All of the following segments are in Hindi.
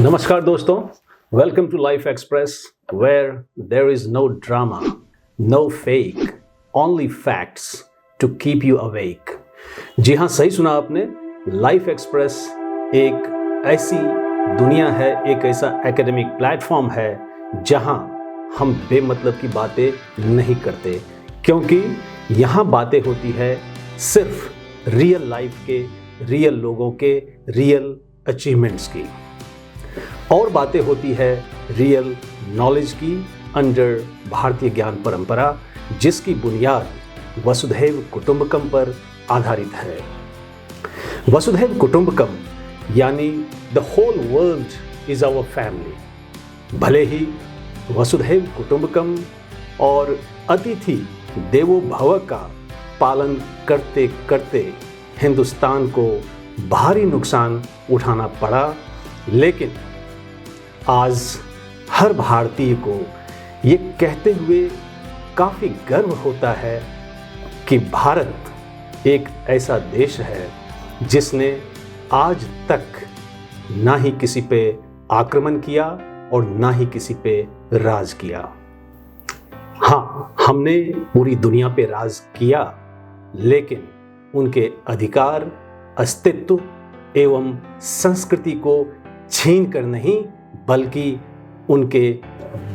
नमस्कार दोस्तों, welcome to life express where there is no drama, no fake, only facts to keep you awake. जी हाँ, सही सुना आपने। लाइफ एक्सप्रेस एक ऐसी दुनिया है, एक ऐसा एकेडमिक प्लेटफॉर्म है जहाँ हम बेमतलब की बातें नहीं करते, क्योंकि यहाँ बातें होती है सिर्फ रियल लाइफ के, रियल लोगों के, रियल अचीवमेंट्स की, और बातें होती है रियल नॉलेज की अंडर भारतीय ज्ञान परंपरा, जिसकी बुनियाद वसुधैव कुटुंबकम पर आधारित है। वसुधैव कुटुंबकम यानी the whole world is our family. भले ही वसुधैव कुटुंबकम और अतिथि देवो भव का पालन करते करते हिंदुस्तान को भारी नुकसान उठाना पड़ा, लेकिन आज हर भारतीय को ये कहते हुए काफ़ी गर्व होता है कि भारत एक ऐसा देश है जिसने आज तक ना ही किसी पे आक्रमण किया और ना ही किसी पे राज किया। हाँ, हमने पूरी दुनिया पे राज किया, लेकिन उनके अधिकार, अस्तित्व एवं संस्कृति को छीन कर नहीं, बल्कि उनके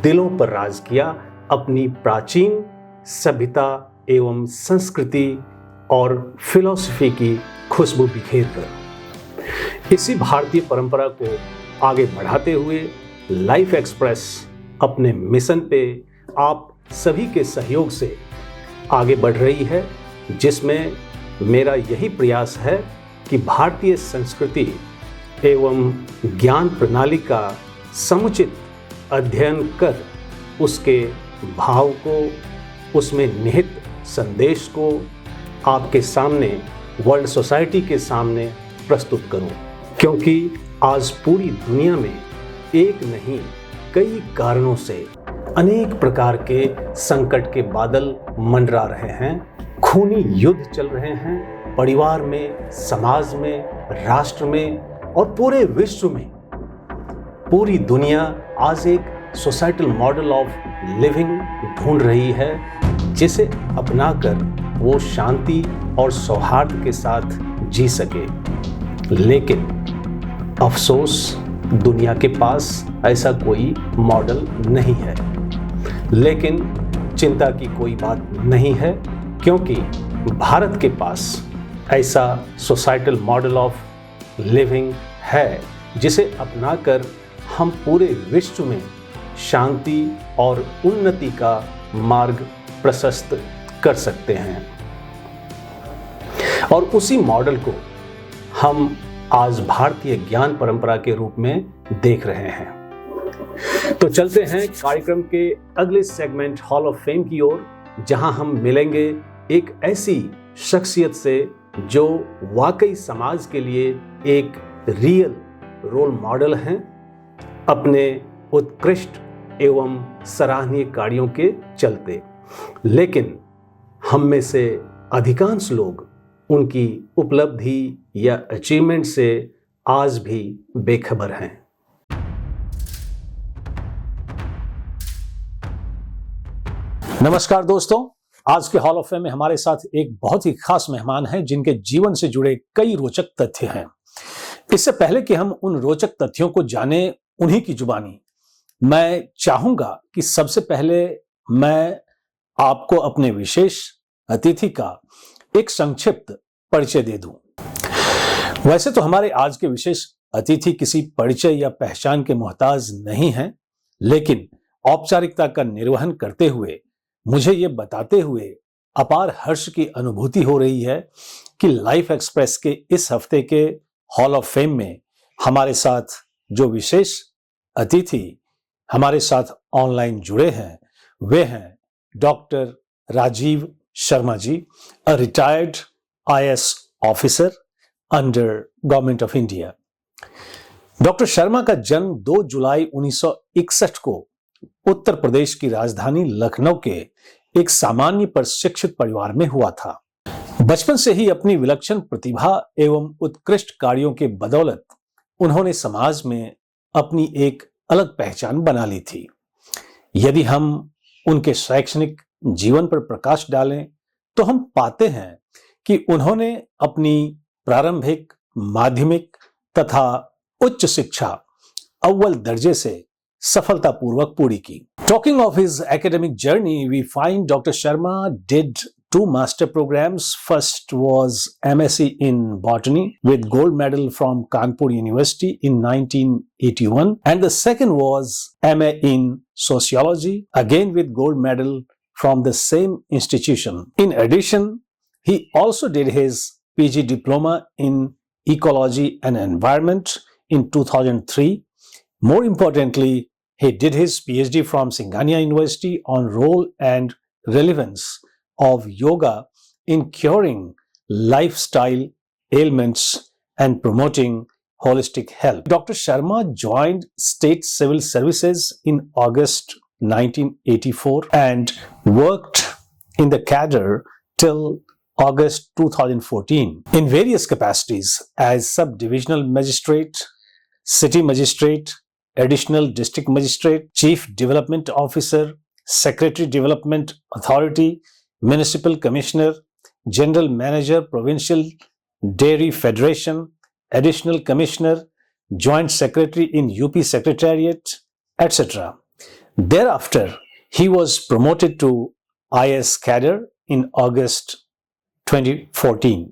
दिलों पर राज किया, अपनी प्राचीन सभ्यता एवं संस्कृति और फिलॉसफी की खुशबू बिखेर कर। इसी भारतीय परंपरा को आगे बढ़ाते हुए लाइफ एक्सप्रेस अपने मिशन पे आप सभी के सहयोग से आगे बढ़ रही है, जिसमें मेरा यही प्रयास है कि भारतीय संस्कृति एवं ज्ञान प्रणाली का समुचित अध्ययन कर उसके भाव को, उसमें निहित संदेश को आपके सामने, वर्ल्ड सोसाइटी के सामने प्रस्तुत करूं, क्योंकि आज पूरी दुनिया में एक नहीं कई कारणों से अनेक प्रकार के संकट के बादल मंडरा रहे हैं। खूनी युद्ध चल रहे हैं परिवार में, समाज में, राष्ट्र में और पूरे विश्व में। पूरी दुनिया आज एक सोसाइटल मॉडल ऑफ लिविंग ढूंढ रही है, जिसे अपनाकर वो शांति और सौहार्द के साथ जी सके। लेकिन अफसोस, दुनिया के पास ऐसा कोई मॉडल नहीं है। लेकिन चिंता की कोई बात नहीं है, क्योंकि भारत के पास ऐसा सोसाइटल मॉडल ऑफ लिविंग है जिसे अपनाकर हम पूरे विश्व में शांति और उन्नति का मार्ग प्रशस्त कर सकते हैं। और उसी मॉडल को हम आज भारतीय ज्ञान परंपरा के रूप में देख रहे हैं। तो चलते हैं कार्यक्रम के अगले सेगमेंट हॉल ऑफ फेम की ओर, जहां हम मिलेंगे एक ऐसी शख्सियत से जो वाकई समाज के लिए एक रियल रोल मॉडल हैं, अपने उत्कृष्ट एवं सराहनीय कार्यों के चलते। लेकिन हम में से अधिकांश लोग उनकी उपलब्धि या अचीवमेंट से आज भी बेखबर हैं। नमस्कार दोस्तों, आज के हॉल ऑफ फेम में हमारे साथ एक बहुत ही खास मेहमान हैं, जिनके जीवन से जुड़े कई रोचक तथ्य हैं। इससे पहले कि हम उन रोचक तथ्यों को जाने उन्हीं की जुबानी, मैं चाहूंगा कि सबसे पहले मैं आपको अपने विशेष अतिथि का एक संक्षिप्त परिचय दे दूं। वैसे तो हमारे आज के विशेष अतिथि किसी परिचय या पहचान के मोहताज नहीं हैं, लेकिन औपचारिकता का निर्वहन करते हुए मुझे ये बताते हुए अपार हर्ष की अनुभूति हो रही है कि लाइफ एक्सप्रेस के इस हफ्ते के हॉल ऑफ फेम में हमारे साथ जो विशेष अतिथि हमारे साथ ऑनलाइन जुड़े हैं, वे हैं doctor Rajiv Sharma ji, a retired IAS officer under government of India. Doctor Sharma का जन्म 2 जुलाई 1961 को उत्तर प्रदेश की राजधानी लखनऊ के एक सामान्य पर शिक्षित परिवार में हुआ था। बचपन से ही अपनी विलक्षण प्रतिभा एवं उत्कृष्ट कार्यों के बदौलत उन्होंने समाज में अपनी एक अलग पहचान बना ली थी। यदि हम उनके शैक्षणिक जीवन पर प्रकाश डालें तो हम पाते हैं कि उन्होंने अपनी प्रारंभिक, माध्यमिक तथा उच्च शिक्षा अव्वल दर्जे से सफलतापूर्वक पूरी की। Talking of his academic journey, we find Dr. Sharma did two master programs. First was MSc in Botany with gold medal from Kanpur University in 1981, and the second was MA in Sociology, again with gold medal from the same institution. In addition, he also did his PG diploma in Ecology and Environment in 2003. More importantly, he did his PhD from Singhania University on role and relevance of yoga in curing lifestyle ailments and promoting holistic health. Dr. Sharma joined State Civil Services in August 1984 and worked in the cadre till August 2014 in various capacities as Sub-Divisional Magistrate, City Magistrate, Additional District Magistrate, Chief Development Officer, Secretary Development Authority, Municipal Commissioner, General Manager, Provincial Dairy Federation, Additional Commissioner, Joint Secretary in UP Secretariat, etc. Thereafter, he was promoted to IS cadre in August 2014,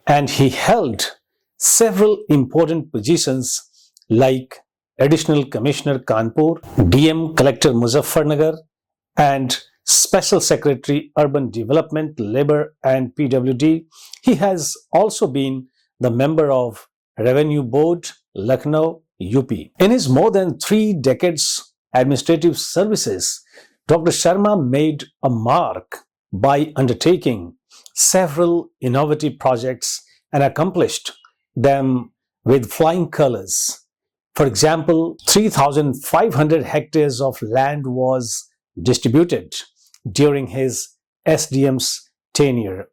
and he held several important positions like Additional Commissioner Kanpur, DM Collector Muzaffarnagar, and Special Secretary Urban Development, Labour and PWD. He has also been the member of Revenue Board, Lucknow, UP. In his more than 3 decades administrative services, Dr. Sharma made a mark by undertaking several innovative projects and accomplished them with flying colors. For example, 3,500 hectares of land was distributed during his SDM's tenure.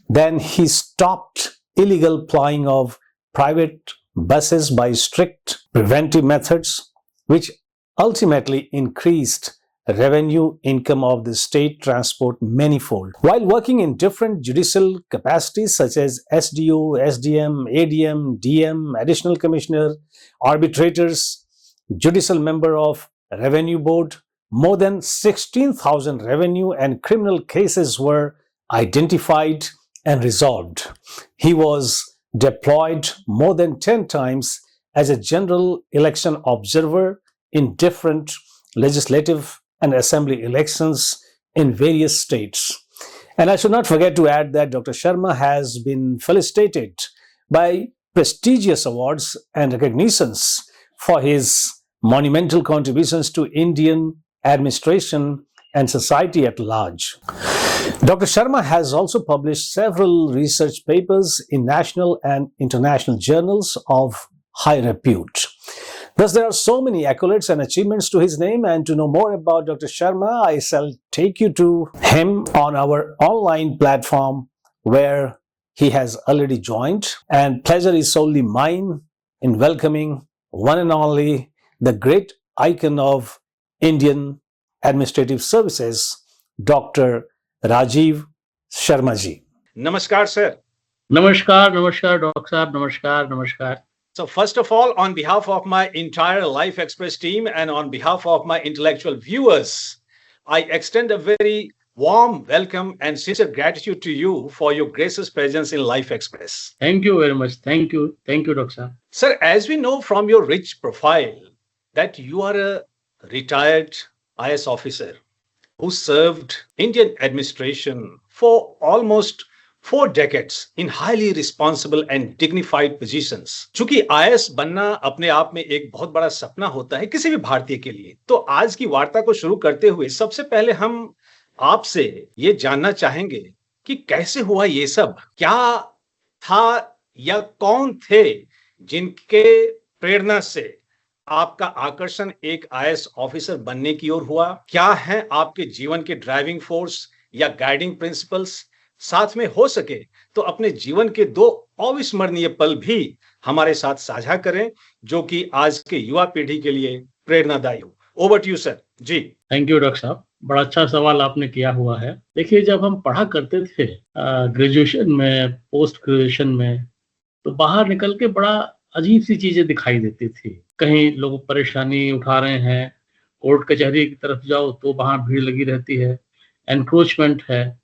Then he stopped illegal plying of private buses by strict preventive methods, which ultimately increased revenue income of the state transport manifold. While working in different judicial capacities such as SDO, SDM, ADM, DM, Additional Commissioner, arbitrators, judicial member of Revenue Board, more than 16,000 revenue and criminal cases were identified and resolved. He was deployed more than 10 times as a general election observer in different legislative and assembly elections in various states. And I should not forget to add that Dr. Sharma has been felicitated by prestigious awards and recognitions for his monumental contributions to Indian administration and society at large. Dr. Sharma has also published several research papers in national and international journals of high repute. Thus, there are so many accolades and achievements to his name, and to know more about Dr. Sharma, I shall take you to him on our online platform where he has already joined. And pleasure is solely mine in welcoming one and only the great icon of Indian administrative services, Dr. Rajiv Sharma ji. Namaskar, sir. Namaskar, namaskar, Dr. Saab, namaskar, namaskar. So first of all, on behalf of my entire Life Express team and on behalf of my intellectual viewers, I extend a very warm welcome and sincere gratitude to you for your gracious presence in Life Express. Thank you very much. Thank you, Dr. Saab. Sir, as we know from your rich profile that you are a retired IS officer who served Indian administration for almost 4 decades in highly responsible and dignified positions. चूंकि IS बनना अपने आप में एक बहुत बड़ा सपना होता है किसी भी भारतीय के लिए, तो आज की वार्ता को शुरू करते हुए सबसे पहले हम आपसे ये जानना चाहेंगे कि कैसे हुआ ये सब, क्या था या कौन थे जिनके प्रेरणा से आपका आकर्षण एक IS ऑफिसर बनने की ओर हुआ, क्या है आपके जीवन के ड्राइविंग फोर्स या गाइडिंग प्रिंसिपल्स, साथ में हो सके तो अपने जीवन के 2 अविस्मरणीय पल भी हमारे साथ साझा करें, जो कि आज के युवा पीढ़ी के लिए प्रेरणादायी हो। Over to you sir. जी। थैंक यू डॉक्टर साहब, बड़ा अच्छा सवाल आपने किया हुआ है। देखिए, जब हम पढ़ा करते थे ग्रेजुएशन में, पोस्ट ग्रेजुएशन में, तो बाहर निकल के बड़ा अजीब सी चीजें दिखाई देती थी। कहीं लोग परेशानी उठा रहे हैं, कोर्ट कचहरी की तरफ जाओ तो वहां भीड़ लगी रहती है, एनक्रोचमेंट है।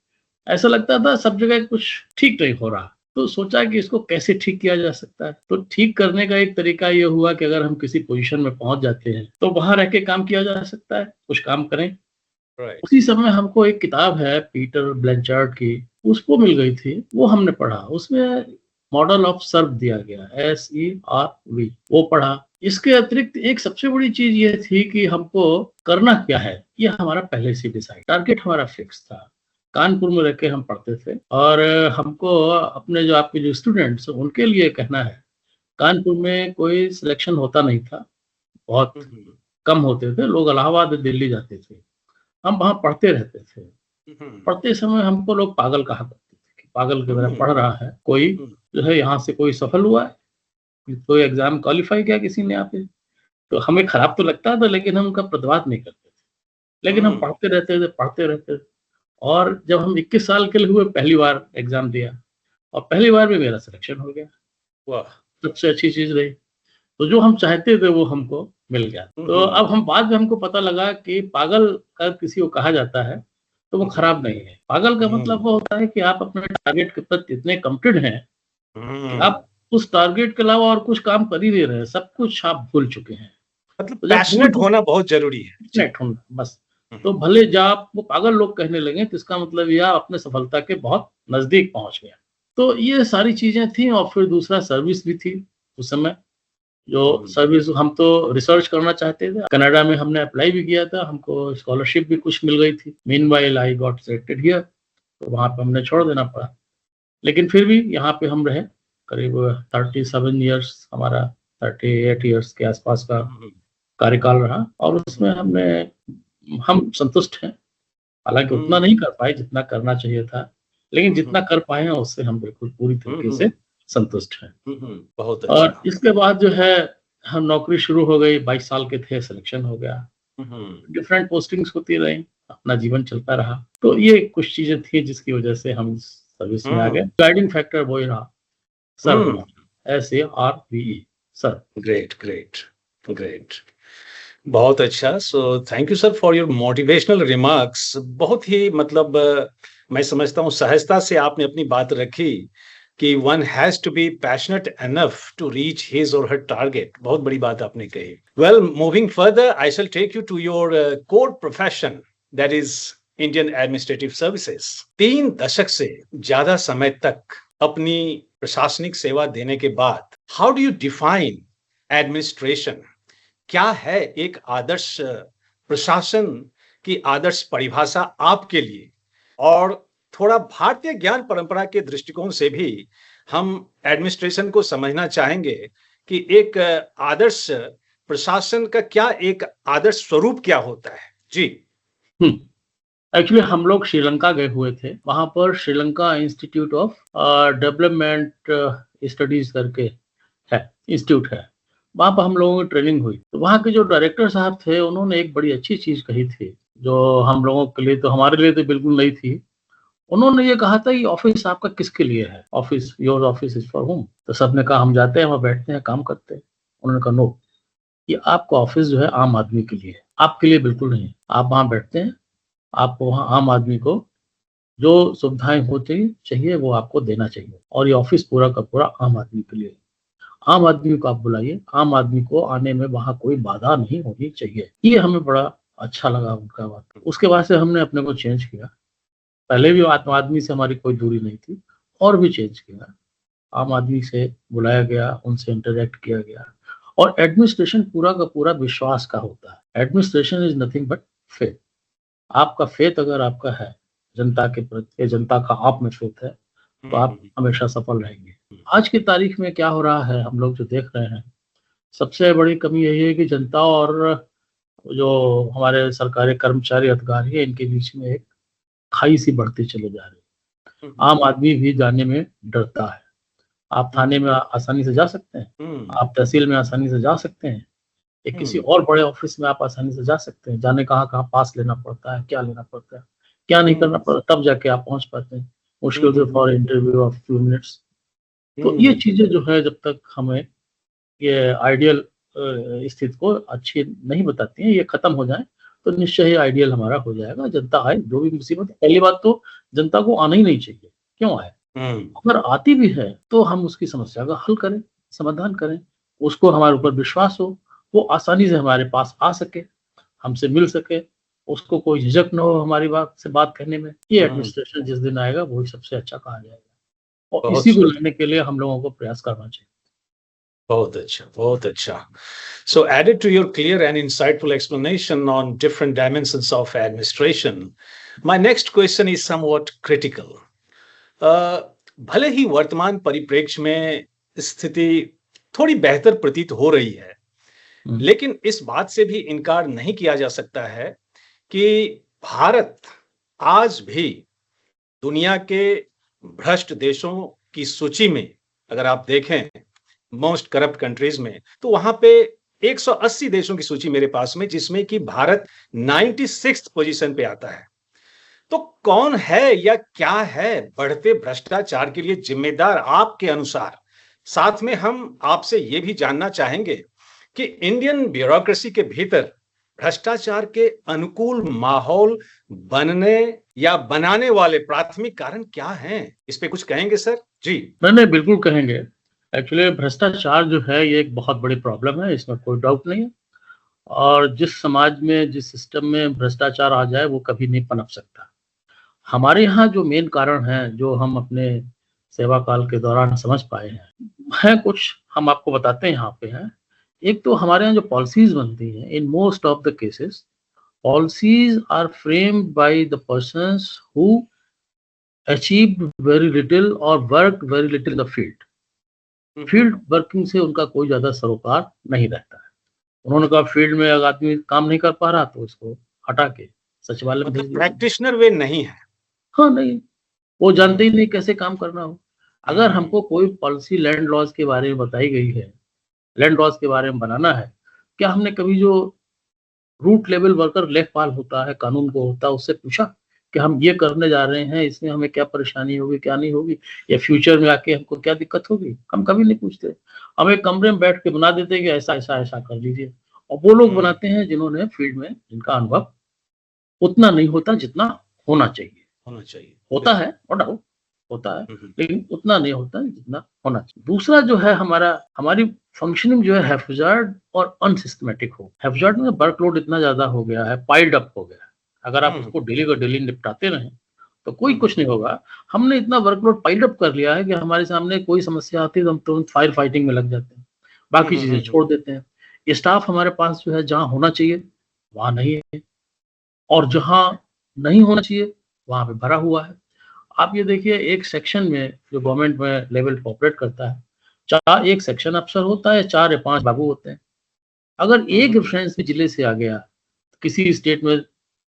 ऐसा लगता था सब जगह कुछ ठीक नहीं हो रहा। तो सोचा कि इसको कैसे ठीक किया जा सकता है। तो ठीक करने का एक तरीका ये हुआ कि अगर हम किसी पोजीशन में पहुंच जाते हैं तो वहां रह के काम किया जा सकता है, कुछ काम करें। राइट। उसी समय हमको एक किताब है पीटर ब्लैंचार्ड की, उसको मिल गई थी, वो हमने पढ़ा। उसमें मॉडल ऑफ सर्व दिया गया, SERV, वो पढ़ा। इसके अतिरिक्त एक सबसे बड़ी चीज ये थी कि हमको करना क्या है, ये हमारा पहले से डिसाइड, टारगेट हमारा फिक्स था। कानपुर में रह के हम पढ़ते थे और हमको अपने जो आपके जो स्टूडेंट्स उनके लिए कहना है, कानपुर में कोई सिलेक्शन होता नहीं था, बहुत कम होते थे लोग, इलाहाबाद दिल्ली जाते थे, हम वहां पढ़ते रहते थे। पढ़ते समय हमको लोग पागल कहा करते थे कि पागल की तरह पढ़ रहा है कोई, जो है यहाँ से कोई सफल हुआ है, कोई एग्जाम क्वालिफाई किया किसी ने यहाँ पे। तो हमें खराब तो लगता था, लेकिन हम उनका प्रतिवाद नहीं करते थे, लेकिन हम पढ़ते रहते थे। और जब हम 21 साल के हुए, पहली बार एग्जाम दिया और पहली बार में मेरा सिलेक्शन हो गया। वाह। सबसे अच्छी चीज रही। तो जो हम चाहते थे वो हमको मिल गया। तो अब हम बाद में हमको पता लगा कि पागल अगर किसी को कहा जाता है तो वो खराब नहीं है। पागल का मतलब वो होता है कि आप अपने टारगेट के प्रति इतने कमिटेड हैं कि आप उस टारगेट के अलावा और कुछ काम कर ही नहीं रहे, सब कुछ आप भूल चुके हैं। मतलब तो जब पैशनेट होना बहुत जरूरी है। पैशनेट होना, बस। तो भले जब आपको पागल लोग कहने लगे तो इसका मतलब यह आप अपने सफलता के बहुत नजदीक पहुंच गया। तो ये सारी चीजें थी। और फिर दूसरा सर्विस भी थी उस समय, जो सर्विस हम तो रिसर्च करना चाहते थे। कनाडा में हमने अप्लाई भी किया था, हमको स्कॉलरशिप भी कुछ मिल गई थी। Meanwhile I got selected here, तो वहां पे हमने छोड़ देना पड़ा। लेकिन फिर भी यहाँ पे हम रहे करीब 37 ईयर्स, हमारा 38 ईयर्स के आसपास का कार्यकाल रहा। और उसमें हम संतुष्ट हैं। हालांकि उतना नहीं कर पाए जितना करना चाहिए था, लेकिन जितना कर पाए हैं उससे हम बिल्कुल पूरी तरीके से संतुष्ट हैं। बहुत अच्छा। और इसके बाद जो है हम नौकरी शुरू हो गई, 22 साल के थे, सिलेक्शन हो गया। डिफरेंट पोस्टिंग्स होती रही, अपना जीवन चलता रहा। तो ये कुछ चीजें थी जिसकी वजह से हम सर्विस में आ गए। गाइडिंग फैक्टर वो ही रहा, sir, SARVE, sir. Great great great, बहुत अच्छा। So thank you sir for your motivational remarks. बहुत ही मतलब मैं समझता हूँ सहजता से आपने अपनी बात रखी कि one has to be passionate enough to reach his और हर टारगेट। बहुत बड़ी बात आपने कही। Well, moving further, I shall take you to your core profession, that is Indian administrative services. 3 दशक से ज्यादा समय तक अपनी प्रशासनिक सेवा देने के बाद, how do you define administration? क्या है एक आदर्श प्रशासन की आदर्श परिभाषा आपके लिए? और थोड़ा भारतीय ज्ञान परंपरा के दृष्टिकोण से भी हम एडमिनिस्ट्रेशन को समझना चाहेंगे कि एक आदर्श प्रशासन का क्या एक आदर्श स्वरूप क्या होता है? जी। एक्चुअली हम लोग श्रीलंका गए हुए थे। वहां पर Sri Lanka institute of development studies करके है, इंस्टीट्यूट है। वहां पर हम लोगों की ट्रेनिंग हुई। तो वहां के जो डायरेक्टर साहब थे, उन्होंने एक बड़ी अच्छी चीज कही थी, जो हम लोगों के लिए तो, हमारे लिए तो बिल्कुल नहीं थी। उन्होंने ये कहा था, ये ऑफिस आपका किसके लिए है? Office, your office is for home. तो सबने कहा हम जाते हैं, वहां बैठते हैं, काम करते हैं। उन्होंने कहा नो, ये आपका ऑफिस जो है आम आदमी के लिए है, आपके लिए बिल्कुल नहीं है। आप वहां बैठते हैं, आपको वहां आम आदमी को जो सुविधाएं होती चाहिए वो आपको देना चाहिए। और ये ऑफिस पूरा का पूरा आम आदमी के लिए। आम आदमी को आप बुलाइए, आम आदमी को आने में वहां कोई बाधा नहीं होनी चाहिए। ये हमें बड़ा अच्छा लगा उनका बात। उसके बाद से हमने अपने को चेंज किया। पहले भी आम आदमी से हमारी कोई दूरी नहीं थी, और भी चेंज किया। आम आदमी से बुलाया गया, उनसे इंटरेक्ट किया गया। और एडमिनिस्ट्रेशन पूरा का पूरा विश्वास का होता है। Administration is nothing but faith. आपका फेथ अगर आपका है जनता के प्रति, जनता का आप में फेथ है, तो आप हमेशा सफल रहेंगे। आज की तारीख में क्या हो रहा है, हम लोग जो देख रहे हैं, सबसे बड़ी कमी यही है कि जनता और जो हमारे सरकारी कर्मचारी अधिकारी है, इनके बीच में एक खाई सी बढ़ती चले जा रही है। आम आदमी भी जाने में डरता है। आप थाने में आसानी से जा सकते हैं, हम्म, आप तहसील में आसानी से जा सकते हैं, या किसी हम्म, और बड़े ऑफिस में आप आसानी से जा सकते हैं। जाने कहाँ-कहाँ पास लेना पड़ता है, क्या लेना पड़ता है, क्या नहीं हम्म, करना पड़ता, तब जाके आप पहुँच पाते हैं। मुश्किल से hmm, for interview of few minutes. तो ये हम्म, चीज़ें जो है जब तक हमें ये आइडियल स्थिति को अच्छी नहीं बताती हैं, ये खत्म हो जाए तो निश्चय ही आइडियल हमारा हो जाएगा। जनता आए, जो भी मुसीबत, पहली बात तो जनता को आना ही नहीं चाहिए। क्यों आए? हम्म, अगर आती भी है तो हम उसकी समस्या का हल करें, समाधान करें, उसको हमारे ऊपर विश्वास हो, वो आसानी से हमारे पास आ सके, हमसे मिल सके, उसको कोई झिझक ना हो हमारी बात से बात कहने में। ये हम्म, एडमिनिस्ट्रेशन जिस दिन आएगा वही सबसे अच्छा कहा जाएगा, और बहुत इसी को सुंदर, लाने के लिए हम लोगों को प्रयास करना चाहिए। बहुत अच्छा, बहुत अच्छा. So, added to your clear and insightful explanation on different dimensions of administration, my next question is somewhat critical. भले ही वर्तमान परिप्रेक्ष्य में स्थिति थोड़ी बेहतर प्रतीत हो रही है, हुँ, लेकिन इस बात से भी इनकार नहीं किया जा सकता है कि भारत आज भी दुनिया के भ्रष्ट देशों की सूची में, अगर आप देखें मोस्ट करप्ट कंट्रीज में, तो वहां पे 180 देशों की सूची मेरे पास में, जिसमें कि भारत 96th पोजीशन पे आता है. तो कौन है या क्या है बढ़ते भ्रष्टाचार के लिए जिम्मेदार आपके अनुसार? साथ में हम आपसे ये भी जानना चाहेंगे कि इंडियन ब्यूरोक्रेसी के भीतर भ्रष्टाचार के अनुकूल माहौल बनने या बनाने वाले प्राथमिक कारण क्या हैं? इस पे कुछ कहेंगे सर? जी. नहीं, बिल्कुल कहेंगे। एक्चुअली भ्रष्टाचार जो है ये एक बहुत बड़ी प्रॉब्लम है, इसमें कोई डाउट नहीं है, और जिस समाज में, जिस सिस्टम में भ्रष्टाचार आ जाए वो कभी नहीं पनप सकता। हमारे यहाँ जो मेन कारण हैं, जो हम अपने सेवा काल के दौरान समझ पाए हैं कुछ, हम आपको बताते हैं यहाँ पे हैं। एक तो हमारे यहाँ जो पॉलिसीज़ बनती हैं, in most of the cases, policies are framed by the persons who achieved very little और worked very little in the field. Field working से उनका कोई ज़्यादा सरोकार नहीं रहता है। उन्होंने कहा फील्ड में अगर आदमी काम नहीं कर पा रहा तो उसको हटा के सचिवालय में भेज मतलब दिया। प्रैक्टिशनर वे नहीं है. हाँ, नहीं, वो जानते ही नहीं कैसे काम करना हो। अगर हम्म, हमको कोई पॉलिसी लैंड लॉज़ के बारे में बताई गई है, लैंड लॉज़ के बारे में बनाना है, क्या हमने कभी जो रूट लेवल वर्कर लेखपाल होता है, कानून को होता है, उससे पूछा कि हम ये करने जा रहे हैं, इसमें हमें क्या परेशानी होगी, क्या नहीं होगी, या फ्यूचर में आके हमको क्या दिक्कत होगी? हम कभी नहीं पूछते। हम एक कमरे में बैठ के बना देते हैं कि ऐसा, ऐसा, ऐसा कर लीजिए, और वो लोग हम्म, बनाते हैं जिन्होंने फील्ड में, जिनका अनुभव उतना नहीं होता जितना होना चाहिए। होना चाहिए. होता है, नो डाउट, होता है, हम्म, लेकिन उतना नहीं होता है जितना होना चाहिए। दूसरा जो है हमारी फंक्शनिंग जो है हैफज़ार्ड और अनसिस्टेमेटिक हो। हैफज़ार्ड में वर्कलोड इतना ज़्यादा हो गया है, पाइल्ड अप हो गया है। अगर आप हम्म, उसको डेली का डेली निपटाते रहें, तो कोई हम्म, कुछ नहीं होगा। हमने इतना वर्कलोड पाइल्ड अप कर लिया है कि हमारे सामने कोई समस्या आती है तो हम तुरंत फायर फाइटिंग में लग जाते हैं, बाकी चीज़ें हम्म, छोड़ देते हैं। स्टाफ हमारे पास जो है जहाँ होना चाहिए, वहाँ नहीं है, और जहाँ नहीं होना चाहिए, वहाँ पे भरा हुआ है। आप ये देखिए, एक सेक्शन में जो गवर्नमेंट में लेवल पे ऑपरेट करता है, 4 एक सेक्शन अफ़सर होता है, 4 या 5 बाबू होते हैं। अगर एक हम्म, रेफरेंस भी जिले से आ गया, किसी स्टेट में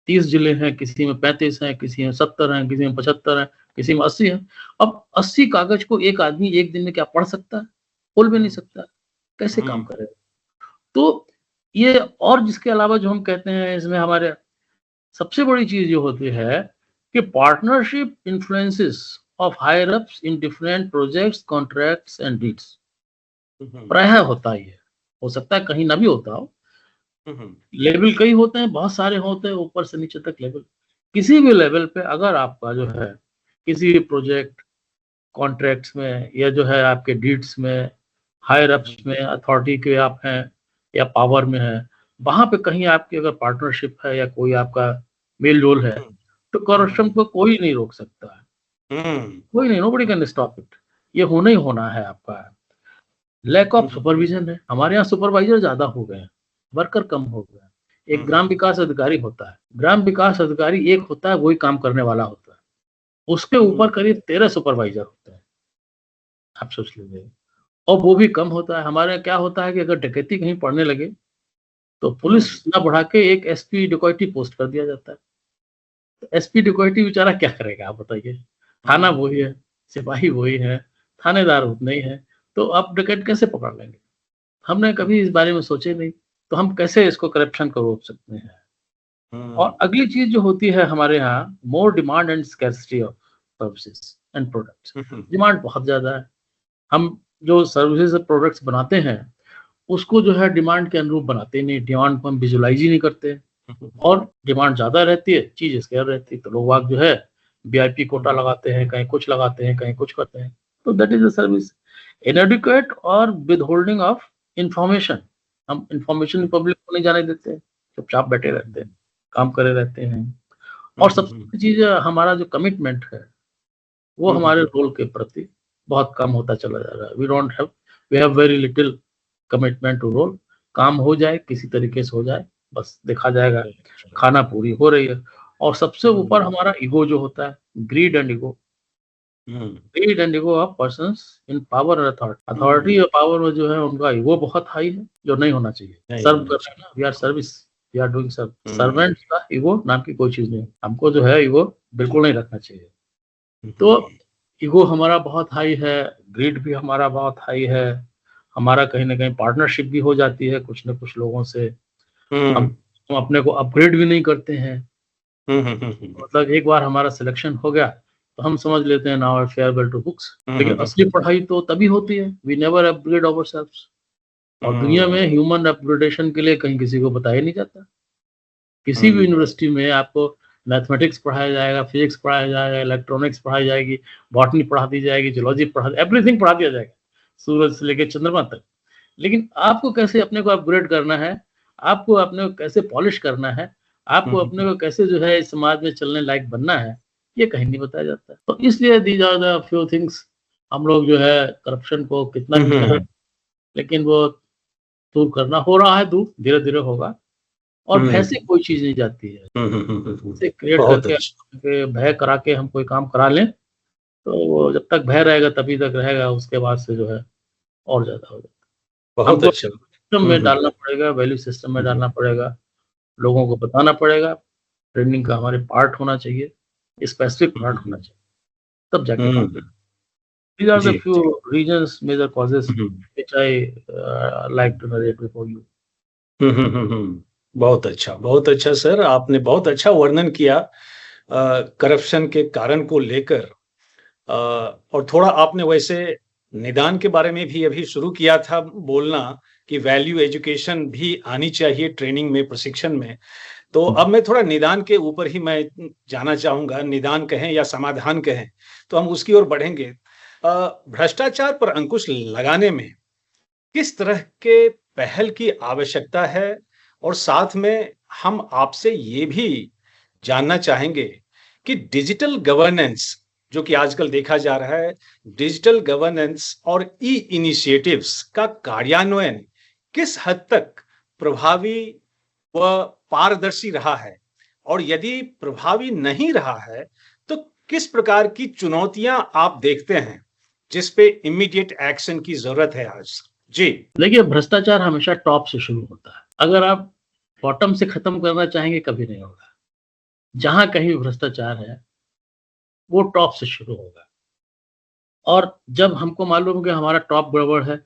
30 जिले हैं, किसी में 35 हैं, किसी में 70 हैं, किसी में 75 हैं, किसी में 80 हैं। अब 80 कागज़ को एक आदमी 1 दिन में क्या पढ़ सकता है? खोल भी नहीं सकता, कैसे काम हम्म, करेगा? तो ये, और जिसके अलावा जो हम कहते हैं इसमें हमारे सबसे बड़ी चीज़ ये होती है कि partnership influences of higher ups in different projects, contracts and deeds. Hmm, प्रायः होता ही है, हो सकता है कहीं ना भी होता हो। हम्म, लेवल कई होते हैं, बहुत सारे होते हैं, ऊपर से नीचे तक लेवल। किसी भी लेवल पे अगर आपका जो है किसी भी प्रोजेक्ट, कॉन्ट्रैक्ट्स में, या जो है आपके डीड्स में, हायर अप्स में, अथॉरिटी के आप हैं या पावर में हैं, वहाँ पे कहीं आपकी अगर पार्टनरशिप है या कोई आपका मेल जोल है, तो करप्शन को कोई नहीं रोक सकता है, हम्म, कोई नहीं, नोबडी कैन स्टॉप इट। ये होना ही होना है आपका। लैक ऑफ सुपरविजन है, हमारे यहाँ सुपरवाइजर ज्यादा हो गए हैं, वर्कर कम हो गए हैं। एक ग्राम विकास अधिकारी होता है, ग्राम विकास अधिकारी एक होता है, वही काम करने वाला होता है, उसके ऊपर करीब 13 सुपरवाइजर होते हैं। आप सोच लीजिए, और वो भी कम होता है। हमारे यहाँ क्या होता है कि अगर डकैती कहीं पड़ने लगे तो पुलिस ना बढ़ा के एक एसपी डकैती पोस्ट कर दिया जाता है। तो एसपी डकैती बेचारा क्या करेगा, आप बताइए? थाना वही है, सिपाही वही है, थानेदार उतने ही हैं, तो आप डकैत कैसे पकड़ लेंगे? हमने कभी इस बारे में सोचे नहीं, तो हम कैसे इसको करप्शन को रोक सकते हैं? और अगली चीज जो होती है हमारे यहाँ, more demand and scarcity of services and products. Demand बहुत ज्यादा है। हम जो सर्विसेज और प्रोडक्ट्स बनाते हैं उसको जो है डिमांड के अनुरूप बनाते नहीं, डिमांड को हम विजुलाइज ही नहीं करते, और डिमांड ज्यादा रहती है, चीज स्केयर रहती है, तो लोग वाग जो है वीआईपी कोटा लगाते हैं, कहीं कुछ लगाते हैं, कहीं कुछ करते हैं। तो दैट इज द सर्विस। इनएडिक्वेट और विद होल्डिंग ऑफ इंफॉर्मेशन, हम इंफॉर्मेशन पब्लिक को नहीं जाने देते, चुपचाप बैठे रहते हैं, काम करे रहते हैं। और सबसे बड़ी चीज हमारा जो कमिटमेंट है वो हमारे रोल के प्रति बहुत कम होता चला जा रहा है। We have very little commitment to role. काम हो जाए, किसी तरीके से हो जाए, बस देखा जाएगा, खाना पूरी हो रही है। और सबसे ऊपर हमारा ईगो जो होता है, grid and ego of persons in power और अथॉरिटी और पावर में जो है उनका ईगो बहुत हाई है, जो नहीं होना चाहिए। सर्व कर रहे हैं ना, we are service, we are doing serve. Servants का ईगो नाम की कोई चीज नहीं, हमको जो है ईगो बिल्कुल नहीं रखना चाहिए। तो ईगो हमारा बहुत हाई है, ग्रीड भी हमारा बहुत हाई है। हमारा कहीं ना कहीं पार्टनरशिप भी हो जाती है कुछ न कुछ लोगों से। हम अपने को अपग्रेड भी नहीं करते हैं। मतलब एक बार हमारा सिलेक्शन हो गया तो हम समझ लेते हैं नाउ फेयरवेल टू बुक्स, लेकिन असली पढ़ाई तो तभी होती है, वी नेवर अपग्रेड आवरसेल्व्स। और दुनिया में ह्यूमन अपग्रेडेशन के लिए कहीं किसी को बताया नहीं जाता। किसी भी यूनिवर्सिटी में आपको मैथमेटिक्स पढ़ाया जाएगा, फिजिक्स पढ़ाया जाएगा, इलेक्ट्रॉनिक्स पढ़ाई जाएगी, बॉटनी पढ़ा दी जाएगी, जूलॉजी एवरीथिंग पढ़ा दिया जाएगा, सूरज से लेकर चंद्रमा तक। लेकिन आपको कैसे अपने को अपग्रेड करना है, आपको अपने को कैसे पॉलिश करना है, आपको अपने को कैसे जो है इस समाज में चलने लायक बनना है, ये कहीं नहीं बताया जाता। तो इसलिए these are the few things. हम लोग जो है करप्शन को कितना भी चाहें, लेकिन वो दूर करना हो रहा है, दूर धीरे धीरे होगा। और भय से कोई चीज नहीं जाती है। इसे क्रिएट करके भय करा के हम कोई काम करा लें तो वो जब तक भय रहेगा तभी तक रहेगा, उसके बाद से जो है और ज्यादा हो जाता है। बहुत अच्छा। सिस्टम में डालना पड़ेगा, वैल्यू सिस्टम में डालना पड़ेगा, लोगों को बताना पड़ेगा, ट्रेनिंग का हमारे पार्ट होना चाहिए, स्पेसिफिक पार्ट होना चाहिए, तब जाके these are the few reasons, major causes which I like to narrate before you. बहुत अच्छा सर, आपने बहुत अच्छा वर्णन किया करप्शन के कारण को लेकर। और थोड़ा आपने वैसे निदान के बारे में भी अभी शुरू किया था बोलना कि वैल्यू एजुकेशन भी आनी चाहिए ट्रेनिंग में, प्रशिक्षण में। तो अब मैं थोड़ा निदान के ऊपर ही मैं जाना चाहूंगा, निदान कहें या समाधान कहें, तो हम उसकी ओर बढ़ेंगे। भ्रष्टाचार पर अंकुश लगाने में किस तरह के पहल की आवश्यकता है, और साथ में हम आपसे ये भी जानना चाहेंगे कि डिजिटल गवर्नेंस जो कि आजकल देखा जा रहा है, डिजिटल गवर्नेंस और ई इनिशिएटिव्स का कार्यान्वयन किस हद तक प्रभावी व पारदर्शी रहा है, और यदि प्रभावी नहीं रहा है तो किस प्रकार की चुनौतियां आप देखते हैं जिस पे इमीडिएट एक्शन की जरूरत है आज? जी देखिए, भ्रष्टाचार हमेशा टॉप से शुरू होता है। अगर आप बॉटम से खत्म करना चाहेंगे कभी नहीं होगा। जहां कहीं भ्रष्टाचार है वो टॉप से शुरू होगा। और जब हमको मालूम है कि हमारा टॉप गड़बड़ है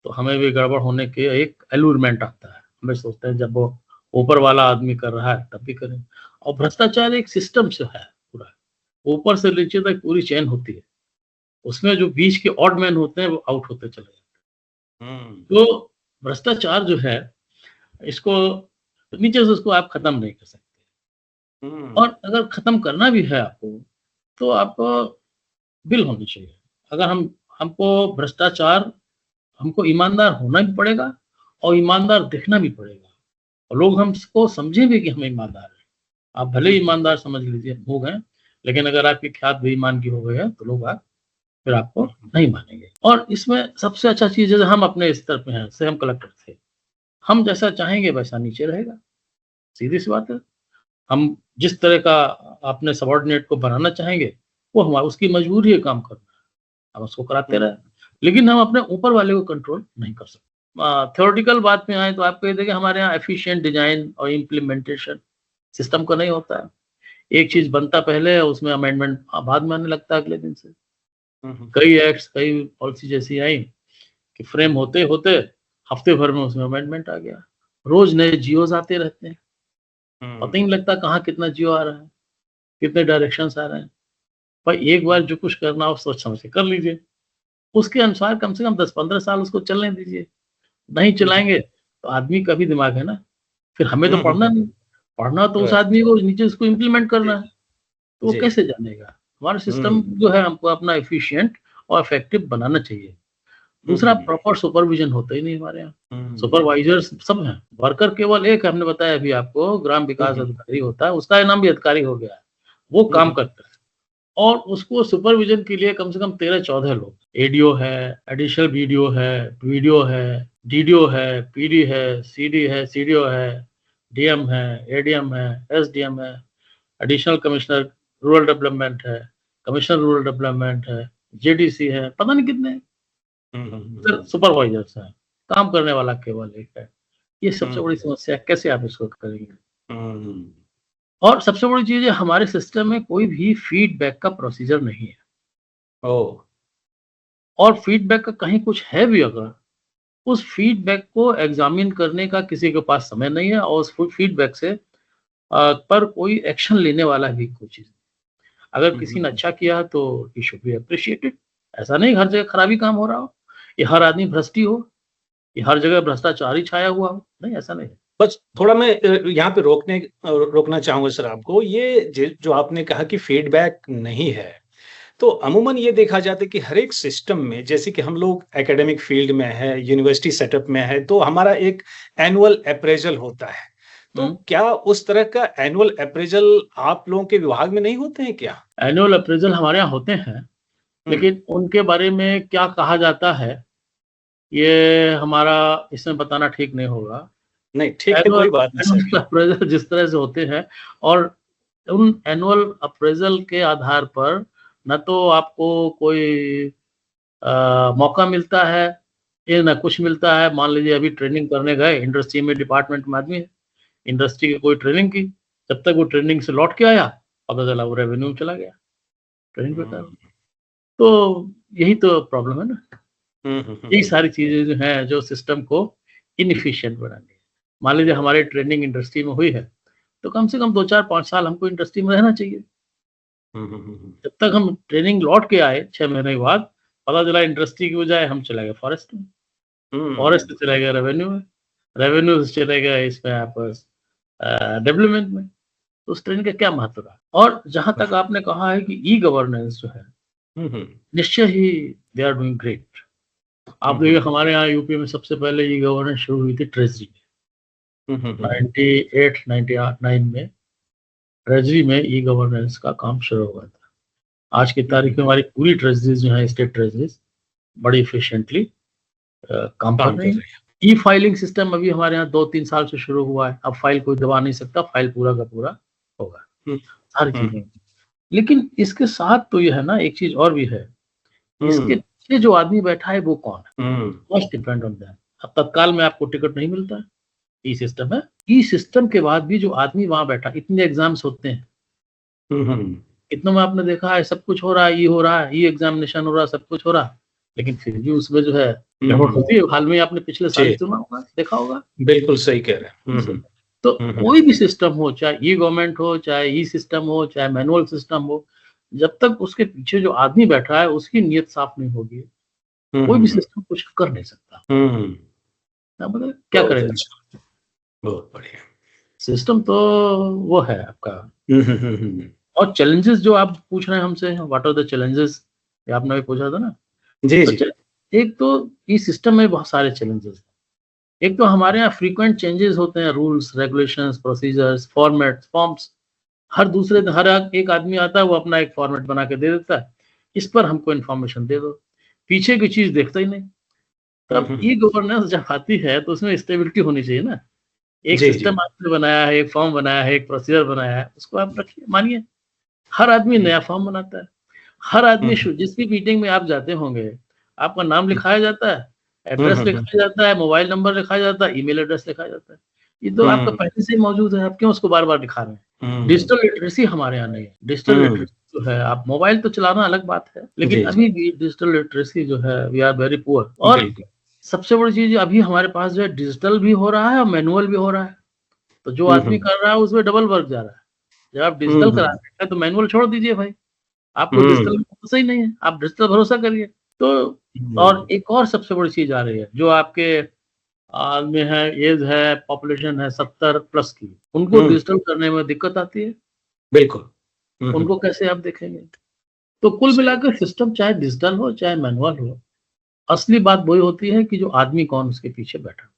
तो हमें भी गड़बड़ होने के एक एलुरमेंट आता है। हमें सोचते हैं जब वो ऊपर वाला आदमी कर रहा है तब भी करें। और भ्रष्टाचार एक सिस्टम से है पूरा, ऊपर से नीचे तक पूरी चेन होती है। उसमें जो बीच के ऑड मैन होते हैं वो आउट होते चले जाते हैं। तो भ्रष्टाचार जो है, इसको नीचे से उसको आप खत्म नहीं कर सकते। और अगर खत्म करना भी है आपको तो आपको बिल होनी चाहिए। अगर हमको भ्रष्टाचार, हमको ईमानदार होना भी पड़ेगा और ईमानदार दिखना भी पड़ेगा, और लोग हमको समझे भी कि हम ईमानदार हैं। आप भले ईमानदार समझ लीजिए हो गए, लेकिन अगर आपकी ख्यात बेईमान की हो गई है तो लोग फिर आपको नहीं मानेंगे। और इसमें सबसे अच्छा चीज है, हम अपने स्तर पे हैं, जैसे हम कलेक्टर थे, हम जैसा चाहेंगे वैसा नीचे रहेगा, सीधी सी बात है। हम जिस तरह का अपने सबॉर्डिनेट को बनाना चाहेंगे वो हमारा, उसकी मजबूरी है काम करना, हम उसको कराते रहे, लेकिन हम अपने ऊपर वाले को कंट्रोल नहीं कर सकते। थ्योरेटिकल बात में आए तो आपको ये देखिए, हमारे यहाँ एफिशिएंट डिजाइन और इम्प्लीमेंटेशन सिस्टम का नहीं होता है। एक चीज बनता पहले है, उसमें अमेंडमेंट बाद में आने लगता है अगले दिन से। कई एक्ट्स, कई पॉलिसी जैसी आई कि फ्रेम होते होते हफ्ते भर में उसमें अमेंडमेंट आ गया। रोज नए जियोज आते रहते हैं, पता ही नहीं लगता कहाँ कितना जियो आ रहा है, कितने डायरेक्शंस आ रहे हैं। भाई एक बार जो कुछ करना हो सोच समझ के कर लीजिए, उसके अनुसार कम से कम 10-15 साल उसको चलने दीजिए। नहीं चलाएंगे तो आदमी का भी दिमाग है ना, फिर हमें तो पढ़ना नहीं, पढ़ना तो उस Right. आदमी को नीचे उसको इम्प्लीमेंट करना है, तो वो जी। कैसे जानेगा। हमारा सिस्टम जो है हमको अपना एफिशिएंट और इफेक्टिव बनाना चाहिए। दूसरा, प्रॉपर सुपरविजन होता ही नहीं हमारे यहाँ। सुपरवाइजर्स सब हैं, वर्कर केवल एक है, हमने बताया अभी आपको, ग्राम विकास अधिकारी होता है, उसका नाम भी अधिकारी हो गया है, वो काम करता है और उसको सुपरविजन के लिए कम से कम 13-14 लोग, एडीओ है, एडिशनल बीडीओ है, डीडीओ है, पीडी है, सीडी है, सीडीओ है, डीएम है, एडीएम है, एसडीएम है, एडिशनल कमिश्नर रूरल डेवलपमेंट है, कमिश्नर रूरल डेवलपमेंट है, जेडीसी है, पता नहीं कितने सुपरवाइजर्स हैं, काम करने वाला केवल एक है। ये सबसे बड़ी समस्या है, कैसे आप इसको करेंगे। और सबसे बड़ी चीज है, हमारे सिस्टम में कोई भी फीडबैक का प्रोसीजर नहीं है। और फीडबैक का कहीं कुछ है भी अगर, उस फीडबैक को एग्जामिन करने का किसी के पास समय नहीं है और उस फीडबैक से पर कोई एक्शन लेने वाला भी कोई चीज नहीं। अगर किसी ने अच्छा किया तो ही शुड बी अप्रिशिएटेड। ऐसा नहीं हर जगह खराबी काम हो रहा हो, ये हर आदमी भ्रष्टी हो, ये हर जगह भ्रष्टाचार ही छाया हुआ हो, नहीं, ऐसा नहीं है। बस थोड़ा मैं यहाँ पे रोकना चाहूंगा सर आपको। ये जो आपने कहा कि फीडबैक नहीं है, तो अमूमन ये देखा जाता है कि हर एक सिस्टम में, जैसे कि हम लोग एकेडमिक फील्ड में है, यूनिवर्सिटी सेटअप में है, तो हमारा एक एनुअल अप्रेजल होता है। तो क्या उस तरह का एनुअल अप्रेजल आप लोगों के विभाग में नहीं होते हैं क्या? एनुअल अप्रेजल हमारे यहाँ होते हैं, लेकिन उनके बारे में क्या कहा जाता है ये हमारा इसमें बताना ठीक नहीं होगा। नहीं, ठीक है, कोई बात नहीं सर। अप्रेजल जिस तरह से होते हैं और उन एनुअल अप्रेजल के आधार पर न तो आपको कोई मौका मिलता है, ये न कुछ मिलता है। मान लीजिए अभी ट्रेनिंग करने गए इंडस्ट्री में, डिपार्टमेंट में आदमी है, इंडस्ट्री की कोई ट्रेनिंग की, जब तक वो ट्रेनिंग से लौट के आया पता चला वो रेवेन्यू में चला गया, ट्रेनिंग बेकार। तो यही तो प्रॉब्लम है ना। यही सारी चीजें जो हैं जो सिस्टम को इनएफिशिएंट बनानी है। मान लीजिए हमारी ट्रेनिंग इंडस्ट्री में हुई है तो कम से कम 2-4-5 साल हमको इंडस्ट्री में रहना चाहिए। जब तक हम ट्रेनिंग लौट के आए 6 महीने के बाद पता चला इंडस्ट्री की बजाय हम चले गए फॉरेस्ट में, फॉरेस्ट से चले गए रेवेन्यू में, रेवेन्यू से चले गए इसमें आप डेवलपमेंट में, तो उस ट्रेनिंग का क्या महत्व रहा। और जहां तक आपने कहा है कि ई गवर्नेंस जो है, निश्चय ही दे आर डूइंग ग्रेट। आप देखिए हमारे यहाँ यूपी में सबसे पहले ई गवर्नेंस शुरू हुई थी ट्रेजरी में, 98-99 में ट्रेजरी में ई गवर्नेंस का काम शुरू हुआ था। आज की तारीख में हमारी पूरी ट्रेजरीज जो है, स्टेट ट्रेजरीज, बड़ी इफिशिएंटली काम कर रही है। ई फाइलिंग सिस्टम अभी हमारे यहाँ 2-3 साल से शुरू हुआ है। अब फाइल कोई दबा नहीं सकता, फाइल पूरा का पूरा होगा, सारी चीजें। लेकिन इसके साथ तो ये है ना, एक चीज और भी है, इसके पीछे जो आदमी बैठा है वो कौन है, मस्ट डिपेंड ऑन दैट। अब तत्काल में आपको टिकट नहीं मिलता है, ई सिस्टम है। ई सिस्टम के बाद भी जो आदमी वहां बैठा, इतने एग्जाम्स होते हैं, इतनों में आपने देखा है सब कुछ हो रहा है, ई हो रहा है, ई एग्जामिनेशन हो रहा है, सब कुछ हो रहा है, लेकिन फिर भी उसमें जो है गड़बड़ होती है। हाल में आपने पिछले साल सुना होगा, देखा होगा। बिल्कुल सही कह रहे हैं। तो कोई भी सिस्टम हो, चाहे ई गवर्नमेंट हो, चाहे ई सिस्टम हो, चाहे मैनुअल सिस्टम हो, जब तक उसके पीछे जो आदमी बैठा है उसकी नीयत साफ नहीं होगी, कोई भी सिस्टम कुछ कर नहीं सकता। मतलब क्या करेगा, बहुत बढ़िया सिस्टम तो वो है आपका। और चैलेंजेस जो आप पूछ रहे हैं हमसे, व्हाट आर द चैलेंजेस, आपने भी पूछा था ना। जी, तो जी। एक तो इस सिस्टम में बहुत सारे चैलेंजेस हैं। एक तो हमारे यहाँ फ्रीक्वेंट चेंजेस होते हैं, rules, regulations, procedures, formats, forms. हर एक आदमी आता है, वो अपना एक फॉर्मेट बना के दे देता है, इस पर हमको इन्फॉर्मेशन दे दो, पीछे की चीज देखता ही नहीं। तब ई गवर्नेंस जब आती है तो उसमें स्टेबिलिटी होनी चाहिए ना। एक सिस्टम आपने बनाया है, एक फॉर्म बनाया है, एक प्रोसीजर बनाया है, उसको आप रखिए। मानिए हर आदमी नया फॉर्म बनाता है, हर आदमी जिस भी मीटिंग में आप जाते होंगे, आपका नाम लिखाया जाता है, एड्रेस लिखाया जाता है, मोबाइल नंबर लिखाया जाता है, ईमेल एड्रेस लिखाया जाता है। ये तो आपका पहले से ही मौजूद है, आप क्यों उसको बार बार दिखा रहे हैं। डिजिटल लिटरेसी हमारे यहाँ नहीं है। डिजिटल लिटरेसी जो है, आप मोबाइल तो चलाना अलग बात है, लेकिन जी, अभी भी डिजिटल लिटरेसी जो है, वी आर वेरी पुअर। और बिल्कुल। सबसे बड़ी चीज अभी हमारे पास जो है, डिजिटल भी हो रहा है और मैनुअल भी हो रहा है। तो जो हुँ, आदमी हुँ। कर रहा है उसमें डबल वर्क जा रहा है। जब आप हुँ, डिजिटल करा हुँ। रहे हैं तो मैनुअल छोड़ दीजिए भाई, आपको डिजिटल हुँ, में भरोसा ही नहीं है, आप डिजिटल भरोसा करिए। तो और हुँ, एक और सबसे बड़ी चीज आ रही है, जो आपके में है, एज है, पॉपुलेशन है 70 प्लस की, उनको हुँ, डिजिटल करने में दिक्कत आती है। बिल्कुल। हुँ, हुँ। उनको कैसे आप देखेंगे? तो कुल सही। मिलाकर सिस्टम चाहे डिजिटल हो चाहे मैनुअल हो, असली बात वही होती है कि जो आदमी कौन उसके पीछे बैठा।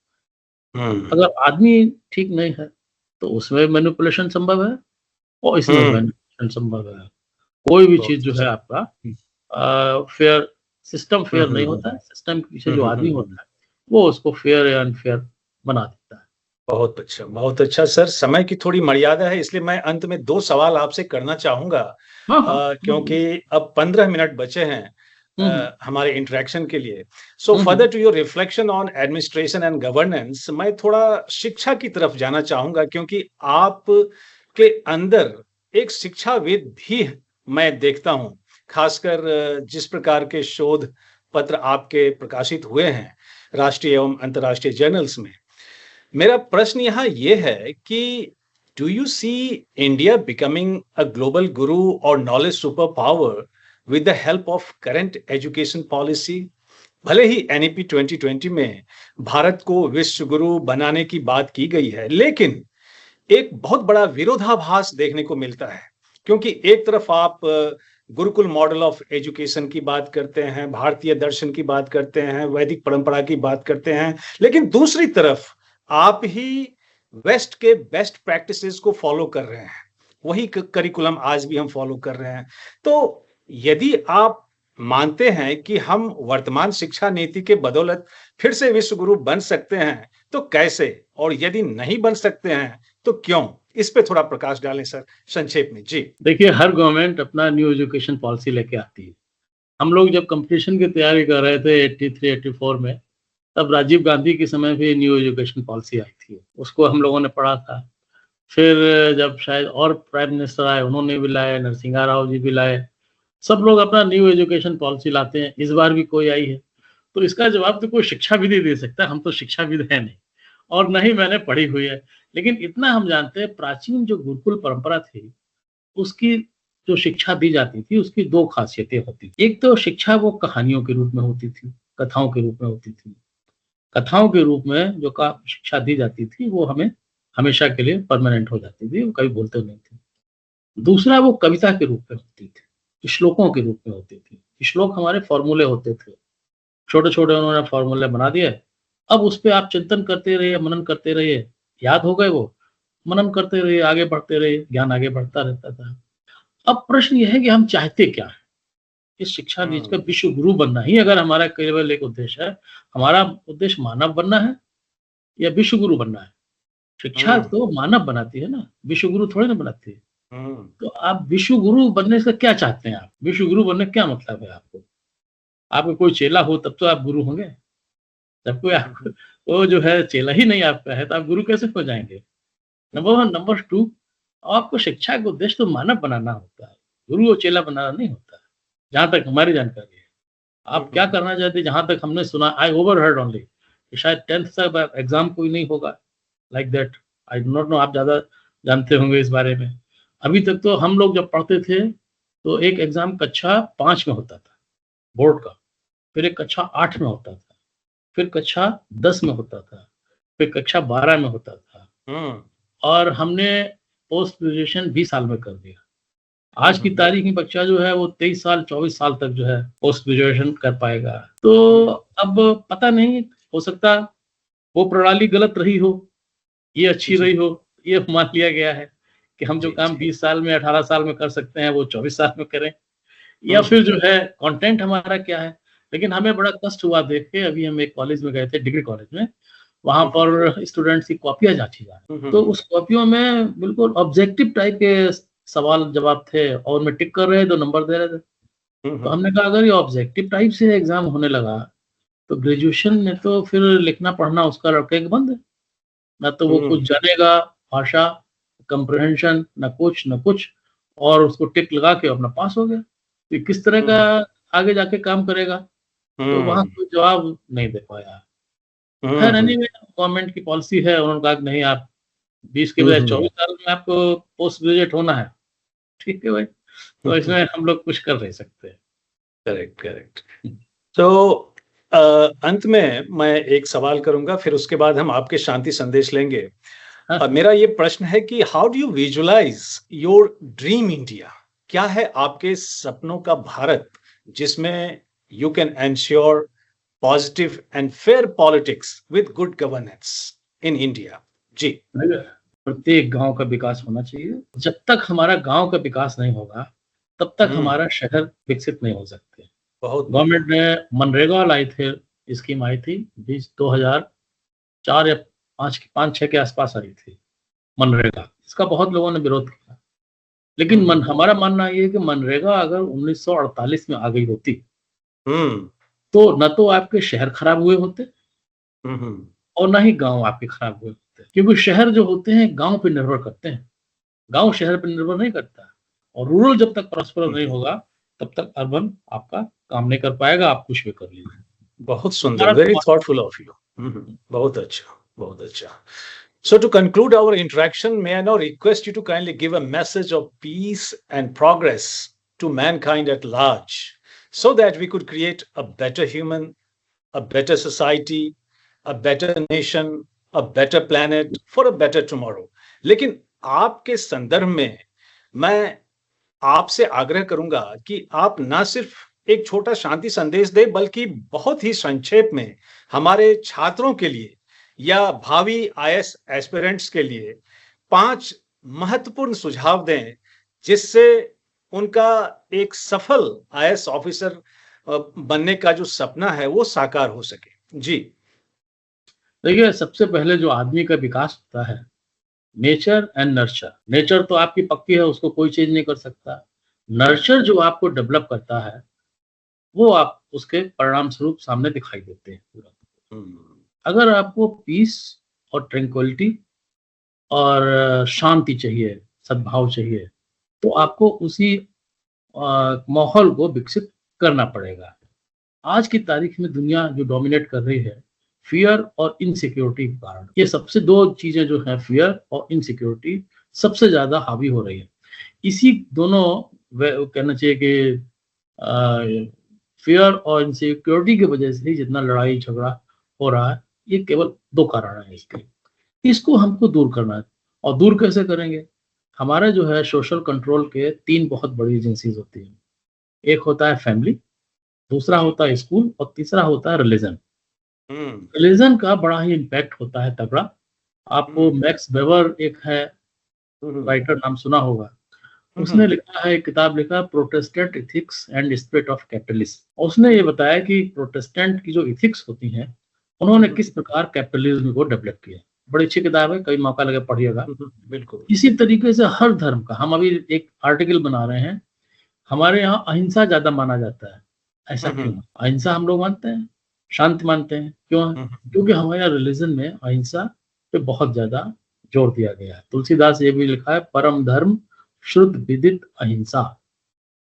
हुँ, अगर आदमी ठीक नहीं है, तो उसमें मैनिपुलेशन संभव है और इसमें हुँ, मैनिपुलेशन संभव है। कोई भी चीज़ बहुत जो है अच्छा। आपका हुँ, फेयर, सिस्टम हुँ, फेयर हुँ, नहीं हुँ, होता है, सिस्टम के पीछे हुँ, जो हुँ, हुँ, आदमी हुँ। होता है, वो उसको फेयर या अनफेयर बना देता है। बहुत अच्छा सर, समय की थोड़ी मर्यादा है इसलिए मैं अंत में 2 सवाल आपसे करना चाहूँगा हाँ, हाँ। क्योंकि अब 15 मिनट बचे हैं हुँ, हुँ। हमारे इंटरैक्शन के लिए। So hmm, further hmm. To your reflection on administration and governance मैं थोड़ा शिक्षा की तरफ जाना चाहूँगा क्योंकि आप के अंदर एक शिक्षाविद भी मैं देखता हूँ। खासकर जिस प्रकार के शोध पत्र आपके प्रकाशित हुए हैं, राष्ट्रीय एवं अंतर्राष्ट्रीय जर्नल्स में। मेरा प्रश्न यहाँ ये है कि do you see India becoming a global guru और knowledge super power with the help of current education policy? भले ही एनईपी 2020 में भारत को विश्व गुरु बनाने की बात की गई है, लेकिन एक बहुत बड़ा विरोधाभास देखने को मिलता है क्योंकि एक तरफ आप गुरुकुल मॉडल ऑफ एजुकेशन की बात करते हैं, भारतीय दर्शन की बात करते हैं, वैदिक परंपरा की बात करते हैं, लेकिन दूसरी तरफ आप ही वेस्ट के बेस्ट प्रैक्टिसेस को फॉलो कर रहे हैं। वही करिकुलम आज भी हम फॉलो कर रहे हैं। तो यदि आप मानते हैं कि हम वर्तमान शिक्षा नीति के बदौलत फिर से विश्व गुरु बन सकते हैं, तो कैसे? और यदि नहीं बन सकते हैं, तो क्यों? इस पे थोड़ा प्रकाश डालें सर, संक्षेप में। जी। देखिए, हर गवर्नमेंट अपना न्यू एजुकेशन पॉलिसी लेके आती है। हम लोग जब कॉम्पिटिशन की तैयारी कर रहे थे 83-84 में, तब राजीव गांधी के समय पे न्यू एजुकेशन पॉलिसी आई थी। उसको हम लोगों ने पढ़ा था। फिर जब शायद और प्राइम मिनिस्टर आए, उन्होंने भी लाए, नरसिंहा राव जी भी लाए। सब लोग अपना न्यू एजुकेशन पॉलिसी लाते हैं। इस बार भी कोई आई है। तो इसका जवाब तो कोई शिक्षाविद ही दे सकता है। हम तो शिक्षाविद हैं नहीं और न ही मैंने पढ़ी हुई है। लेकिन इतना हम जानते हैं, प्राचीन जो गुरुकुल परंपरा थी, उसकी जो शिक्षा दी जाती थी, उसकी 2 खासियतें होती थी। एक तो शिक्षा वो कहानियों के रूप में होती थी, कथाओं के रूप में होती थी। कथाओं के रूप में जो का शिक्षा दी जाती थी, वो हमें हमेशा के लिए परमानेंट हो जाती थी, वो कभी भूलते नहीं थे। दूसरा वो कविता के रूप में होती थी, श्लोकों के रूप में होती थी। श्लोक हमारे फॉर्मूले होते थे, छोटे-छोटे उन्होंने फॉर्मूले बना दिए। अब उस पे आप चिंतन करते रहिए, मनन करते रहिए, याद हो गए वो, मनन करते रहिए, आगे बढ़ते रहिए, ज्ञान आगे बढ़ता रहता था। अब प्रश्न ये है कि हम चाहते क्या हैं? इस शिक्षा नीति का हुँ, विश्व गुरु बनना ही अगर हमारा केवल एक उद्देश्य है, हमारा उद्देश्य मानव बनना है या विश्व गुरु बनना है? शिक्षा हुँ, तो मानव बनाती है ना, विश्व गुरु थोड़ी ना बनाती है। हुँ, तो आप विश्व गुरु बनने से क्या चाहते हैं आप? विश्व गुरु बनने का क्या मतलब है आपको? आपका कोई चेला हो तब तो आप गुरु होंगे। जब कोई आप वो जो है चेला ही नहीं आपका है, तो आप गुरु कैसे हो जाएँगे? नंबर 1, नंबर 2, आपको शिक्षा का उद्देश्य तो मानव बनाना होता है, गुरु और चेला बनाना नहीं होता है, जहाँ तक हमारी जानकारी है। हुँ, आप हुँ, क्या हुँ, करना चाहते हैं, जहाँ तक हमने सुना, आई ओवरहर्ड ओनली कि शायद 10th तक एग्ज़ाम कोई नहीं होगा, like that. I do not know, आप ज़्यादा जानते होंगे इस बारे में। अभी तक तो हम लोग जब पढ़ते थे, तो एक एग्ज़ाम कक्षा 5 में होता था, बोर्ड का, फिर एक कक्षा 8 में होता था, फिर कक्षा 10 में होता था, फिर कक्षा 12 में होता था हुँ, और हमने पोस्ट ग्रेजुएशन 20 साल में कर दिया। हुँ, आज की हुँ, तारीख में बच्चा जो है वो 23 साल, 24 साल तक जो है पोस्ट ग्रेजुएशन कर पाएगा। तो हुँ, अब पता नहीं, हो सकता वो प्रणाली गलत रही हो, ये अच्छी जी, रही हो, ये मान लिया गया है कि हम जो जी, काम जी। 20 साल में, 18 साल में कर सकते हैं, वो 24 साल में करें। या हुँ, फिर हुँ, जो है कंटेंट हमारा क्या है। लेकिन हमें बड़ा कष्ट हुआ देख के, अभी हम एक कॉलेज में गए थे, डिग्री कॉलेज में, वहाँ हुँ, हुँ, पर स्टूडेंट्स की कॉपियाँ जाँची जा रही। हुँ, हुँ, तो हुँ, उस कॉपियों में बिल्कुल ऑब्जेक्टिव टाइप के सवाल-जवाब थे और उनमें टिक कर रहे तो नंबर दे रहे थे। हुँ, तो हुँ, हमने कहा अगर ये ऑब्जेक्टिव टाइप से एग्ज़ाम होने लगा, तो ग्रेजुएशन में तो फिर लिखना-पढ़ना उसका लड़के का बंद है। ना तो वो हुँ, कुछ जानेगा, भाषा, कम्प्रिहेंशन, ना कुछ, ना कुछ। और उसको टिक लगा के अपना पास हो गया। तो ये किस तरह का आगे जाके काम करेगा? तो वहाँ कोई जवाब नहीं दे पाया। खैर एनीवे गवर्नमेंट की पॉलिसी है, उन्होंने कहा कि नहीं आप 20 के बजाय 24 साल में आपको पोस्ट ग्रेजुएट होना है। ठीक है भाई, तो इसमें हम लोग कुछ कर नहीं सकते। Correct correct. तो अंत में मैं एक सवाल करूंगा, फिर उसके बाद हम आपके शांति संदेश लेंगे। हाँ। मेरा ये प्रश्न है कि how do you visualize your dream India? क्या है आपके सपनों का भारत जिसमें you can ensure positive and fair politics with good governance in India? जी। प्रत्येक गांव का विकास होना चाहिए। जब तक हमारा गांव का विकास नहीं होगा तब तक हमारा शहर विकसित नहीं हो सकते। बहुत गवर्नमेंट ने मनरेगा लाई थे, स्कीम आई थी 2004 या 5-6 के आसपास आई थी मनरेगा। इसका बहुत लोगों ने विरोध किया, लेकिन हमारा मानना ये है कि मनरेगा अगर 1948 में आ गई होती तो न तो आपके शहर खराब हुए होते और न ही गांव आपके खराब हुए होते, क्योंकि शहर जो होते हैं गांव पे निर्भर करते हैं, गांव शहर पे निर्भर नहीं करता। और रूरल जब तक प्रॉस्पर नहीं होगा तब तक अर्बन आपका काम नहीं कर पाएगा, आप कुछ भी कर लीजिए। बहुत सुंदर, वेरी थॉटफुल ऑफ यू। बहुत अच्छा, बहुत अच्छा। So to conclude our interaction, may I now request you to kindly give a message of peace and progress to mankind at large, so that we could create a better human, a better society, a better nation, a better planet for a better tomorrow. लेकिन आपके संदर्भ में मैं आपसे आग्रह करूंगा कि आप ना सिर्फ एक छोटा शांति संदेश दें, बल्कि बहुत ही संक्षेप में हमारे छात्रों के लिए या भावी आईएएस एस्पिरेंट्स के लिए 5 महत्वपूर्ण सुझाव दें, जिससे उनका एक सफल आईएएस ऑफिसर बनने का जो सपना है वो साकार हो सके। जी। देखिए, सबसे पहले जो आदमी का विकास होता है, नेचर एंड नर्चर। नेचर तो आपकी पक्की है, उसको कोई चेंज नहीं कर सकता। नर्चर जो आपको डेवलप करता है वो आप उसके परिणाम स्वरूप सामने दिखाई देते हैं पूरा। अगर आपको पीस और ट्रैंक्विलिटी और शांति चाहिए, सद्भाव चाहिए, तो आपको उसी माहौल को विकसित करना पड़ेगा। आज की तारीख में दुनिया जो डोमिनेट कर रही है, फियर और इनसिक्योरिटी के कारण, ये सबसे 2 चीजें जो है, फियर और इनसिक्योरिटी, सबसे ज्यादा हावी हो रही है। इसी दोनों कहना चाहिए कि फियर और इनसिक्योरिटी की वजह से जितना लड़ाई झगड़ा हो रहा है, ये केवल 2 कारण है इसके। इसको हमको दूर करना है। और दूर कैसे करेंगे? हमारा जो है सोशल कंट्रोल के 3 बहुत बड़ी एजेंसीज होती हैं। एक होता है फैमिली, दूसरा होता है स्कूल और तीसरा होता है रिलीजन। रिलीजन का बड़ा ही इम्पैक्ट होता है तगड़ा। आपको मैक्स वेबर एक है राइटर, नाम सुना होगा। उसने लिखा है, एक किताब लिखा, Protestant ethics and spirit of capitalism. उसने ये बताया कि प्रोटेस्टेंट की जो इथिक्स होती हैं, उन्होंने किस प्रकार कैपिटलिज्म को डेवलप किया। बड़ी अच्छी किताब है, कभी मौका लगे पढ़िएगा। बिल्कुल। इसी तरीके से हर धर्म का, हम अभी एक आर्टिकल बना रहे हैं, हमारे यहाँ अहिंसा ज्यादा माना जाता है। ऐसा क्यों? अहिंसा हम लोग मानते हैं, शांति मानते हैं, क्यों? क्योंकि हमारे रिलीजन में अहिंसा पे बहुत ज्यादा जोर दिया गया है। तुलसीदास ये भी लिखा है, परम धर्म शुद्ध विदित अहिंसा।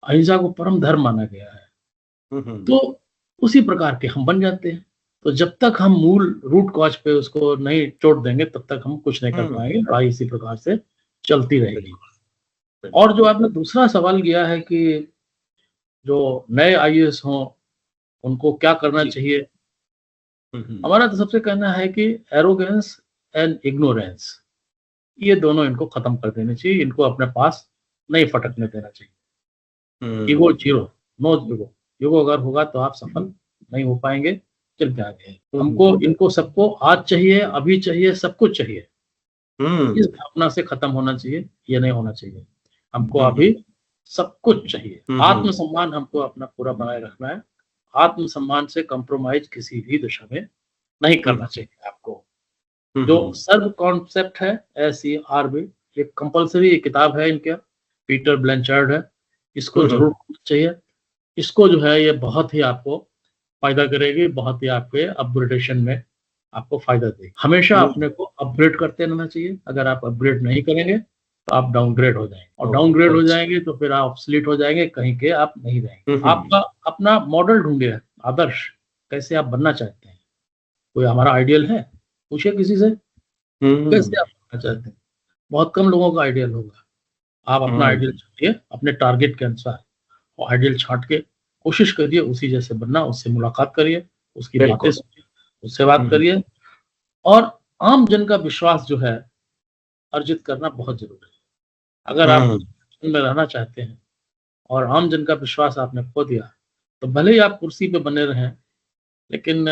अहिंसा को परम धर्म माना गया है। तो उसी प्रकार के हम बन जाते हैं। तो जब तक हम मूल रूट कॉज पे उसको नहीं छोड़ देंगे, तब तक हम कुछ नहीं कर पाएंगे। लड़ाई इसी प्रकार से चलती रहेगी। और जो आपने दूसरा सवाल किया है कि जो नए आईएएस हों उनको क्या करना चाहिए, हमारा तो सबसे कहना है कि एरोगेंस एंड इग्नोरेंस, ये दोनों इनको खत्म कर देने चाहिए। इनको अपने पास नहीं फटकने देना चाहिए। Ego zero, no ego. Ego अगर होगा तो आप सफल नहीं हो पाएंगे, चल के आगे। तो हमको इनको सबको आज चाहिए, अभी चाहिए, सब कुछ चाहिए। इस भावना से खत्म होना चाहिए, ये नहीं होना चाहिए। हमको अभी सब कुछ चाहिए। आत्मसम्मान हमको अपना पूरा बनाए रखना है। आत्मसम्मान से कंप्रोमाइज किसी भी दिशा में नहीं करना चाहिए आपको। जो सर्व कॉन्सेप्ट है, SERV, एक कंपलसरी किताब है इनका, पीटर ब्लैंचार्ड है, इसको जरूर पढ़ना चाहिए। इसको जो है ये बहुत ही आपको फायदा करेगी, बहुत ही आपके अपग्रेडेशन में आपको फायदा देगी। हमेशा अपने को अपग्रेड करते रहना चाहिए। अगर आप अपग्रेड नहीं करेंगे तो आप डाउनग्रेड हो जाएंगे, और डाउनग्रेड हो जाएंगे तो फिर आप ऑब्सलीट हो जाएंगे, कहीं के आप नहीं रहेंगे। आपका अपना मॉडल ढूंढिए, आदर्श, कैसे आप बनना चाहते हैं। कोई हमारा आइडियल है, पूछिए किसी से, कैसे आप बनना चाहते हैं। बहुत कम लोगों का आइडियल होगा। आप अपना आइडियल छाटिए, अपने टारगेट के अनुसार और आइडियल छाट के कोशिश करिए उसी जैसे बनना। उससे मुलाकात करिए, उसकी बातें सुनिए, उससे बात करिए, और आम जन का विश्वास जो है अर्जित करना बहुत जरूरी है। अगर आप में रहना चाहते हैं और आम जन का विश्वास आपने खो दिया, तो भले ही आप कुर्सी पे बने रहें, लेकिन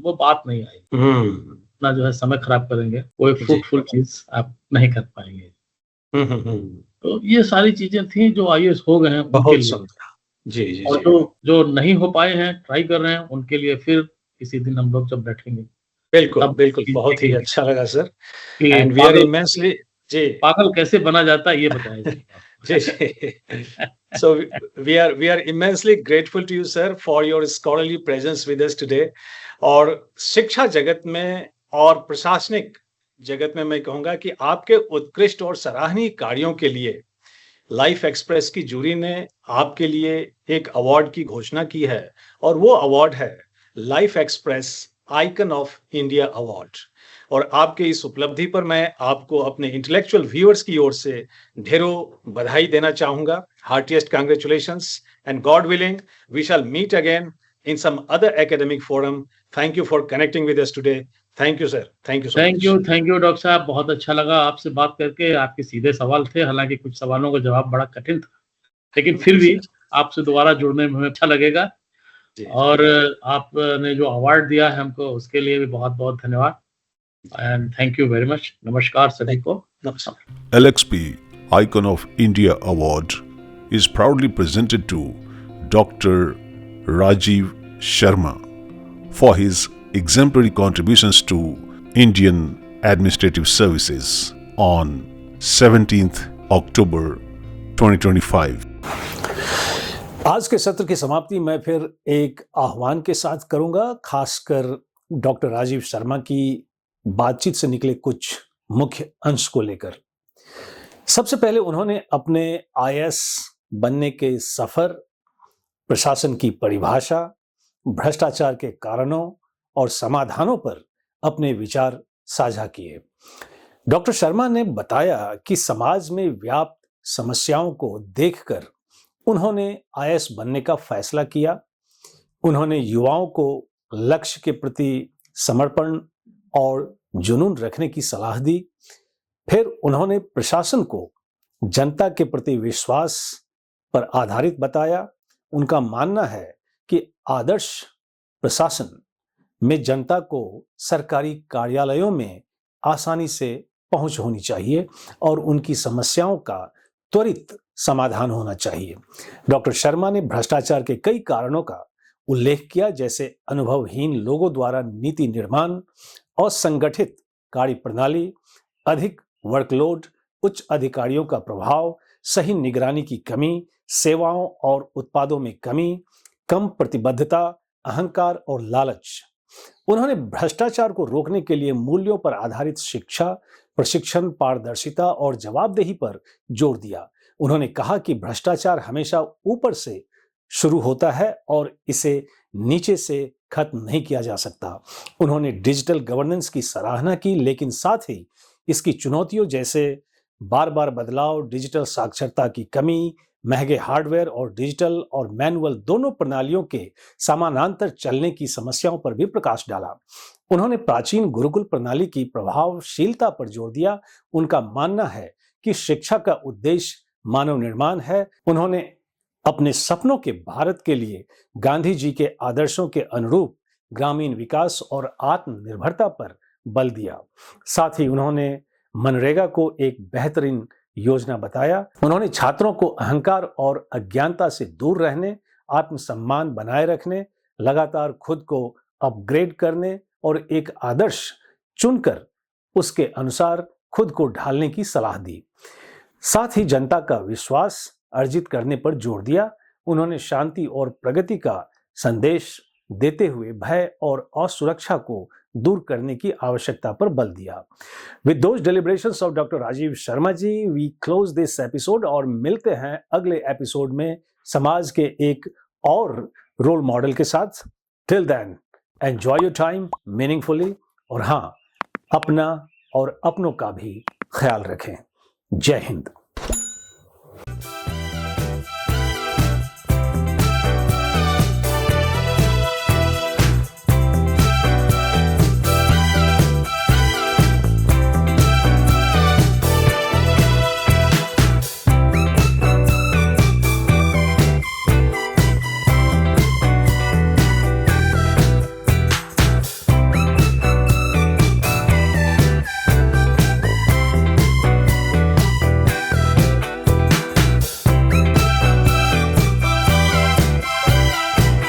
वो बात नहीं आएगी। अपना जो है समय खराब करेंगे, कोई फ्रूटफुल चीज आप नहीं कर पाएंगे। तो ये सारी चीजें थी जो आईएएस हो गए हैं उनके लिए। जी जी और जो नहीं हो पाए हैं, ट्राई कर रहे हैं, उनके लिए फिर किसी दिन हम लोग जब बैठेंगे। बिल्कुल बिल्कुल, बहुत ही अच्छा लगा सर। कि एंड वी आर इमेंसली, जी, पागल कैसे बना जाता है ये बताया जाएगा। जी जी। So we are immensely grateful to you, sir, for your scholarly presence with us today. और शिक्षा जगत में और प्रशासनिक जगत में मैं कहूँगा कि आपके उत्कृष्ट और सराहनीय कार्यों के लिए लाइफ एक्सप्रेस की जूरी ने आपके लिए एक अवार्ड की घोषणा की है, और वो अवार्ड है life express icon of India award. और आपके इस उपलब्धि पर मैं आपको अपने इंटेलेक्चुअल व्यूअर्स की ओर से ढेरों बधाई देना चाहूंगा। Heartiest congratulations, and God willing we shall meet again in some other academic forum. Thank you for connecting with us today. Thank you sir, thank you so much. Thank you doctor साहब, बहुत अच्छा लगा आपसे बात करके। आपके सीधे सवाल थे, हालांकि कुछ सवालों का जवाब बड़ा कठिन था, लेकिन फिर भी आपसे दोबारा जुड़ने में हमें अच्छा लगेगा। और आपने जो अवार्ड दिया है हमको, उसके लिए भी बहुत बहुत धन्यवाद, and thank you very much. नमस्कार सभी को। LXP Icon of India Award is proudly presented to Dr. Rajiv Sharma for his exemplary contributions to Indian administrative services on 17th October 2025. आज के सत्र की समाप्ति मैं फिर एक आह्वान के साथ करूंगा, खासकर डॉक्टर राजीव शर्मा की बातचीत से निकले कुछ मुख्य अंश को लेकर। सबसे पहले उन्होंने अपने आईएएस बनने के सफर, प्रशासन की परिभाषा, भ्रष्टाचार के कारणों और समाधानों पर अपने विचार साझा किए। डॉक्टर शर्मा ने बताया कि समाज में व्याप्त समस्याओं को देखकर उन्होंने आईएएस बनने का फैसला किया। उन्होंने युवाओं को लक्ष्य के प्रति समर्पण और जुनून रखने की सलाह दी। फिर उन्होंने प्रशासन को जनता के प्रति विश्वास पर आधारित बताया। उनका मानना है कि आदर्श प्रशासन में जनता को सरकारी कार्यालयों में आसानी से पहुंच होनी चाहिए और उनकी समस्याओं का त्वरित समाधान होना चाहिए। डॉक्टर शर्मा ने भ्रष्टाचार के कई कारणों का उल्लेख किया, जैसे अनुभवहीन लोगों द्वारा नीति निर्माण, असंगठित कार्य प्रणाली, अधिक वर्कलोड, उच्च अधिकारियों का प्रभाव, सही निगरानी की कमी, सेवाओं और उत्पादों में कमी, कम प्रतिबद्धता, अहंकार और लालच। उन्होंने भ्रष्टाचार को रोकने के लिए मूल्यों पर आधारित शिक्षा, प्रशिक्षण, पारदर्शिता और जवाबदेही पर जोर दिया। उन्होंने कहा कि भ्रष्टाचार हमेशा ऊपर से शुरू होता है और इसे नीचे से खत्म नहीं किया जा सकता। उन्होंने डिजिटल गवर्नेंस की सराहना की, लेकिन साथ ही इसकी चुनौतियों जैसे बार बार बदलाव, डिजिटल साक्षरता की कमी, महंगे हार्डवेयर और डिजिटल और मैनुअल दोनों प्रणालियों के समानांतर चलने की समस्याओं पर भी प्रकाश डाला। उन्होंने प्राचीन गुरुकुल प्रणाली की प्रभावशीलता पर जोर दिया। उनका मानना है कि शिक्षा का उद्देश्य मानव निर्माण है। उन्होंने अपने सपनों के भारत के लिए गांधी जी के आदर्शों के अनुरूप ग्रामीण विकास और आत्मनिर्भरता पर बल दिया। साथ ही उन्होंने मनरेगा को एक बेहतरीन योजना बताया। उन्होंने छात्रों को अहंकार और अज्ञानता से दूर रहने, आत्मसम्मान बनाए रखने, लगातार खुद को अपग्रेड करने और एक आदर्श चुनकर उसके अनुसार खुद को ढालने की सलाह दी। साथ ही जनता का विश्वास अर्जित करने पर जोर दिया। उन्होंने शांति और प्रगति का संदेश देते हुए भय और असुरक्षा को दूर करने की आवश्यकता पर बल दिया। With those deliberations of doctor Rajiv Sharma ji we close this episode और मिलते हैं अगले एपिसोड में समाज के एक और रोल मॉडल के साथ। Till then enjoy your time meaningfully और हाँ, अपना और अपनों का भी ख्याल रखें। जय हिंद।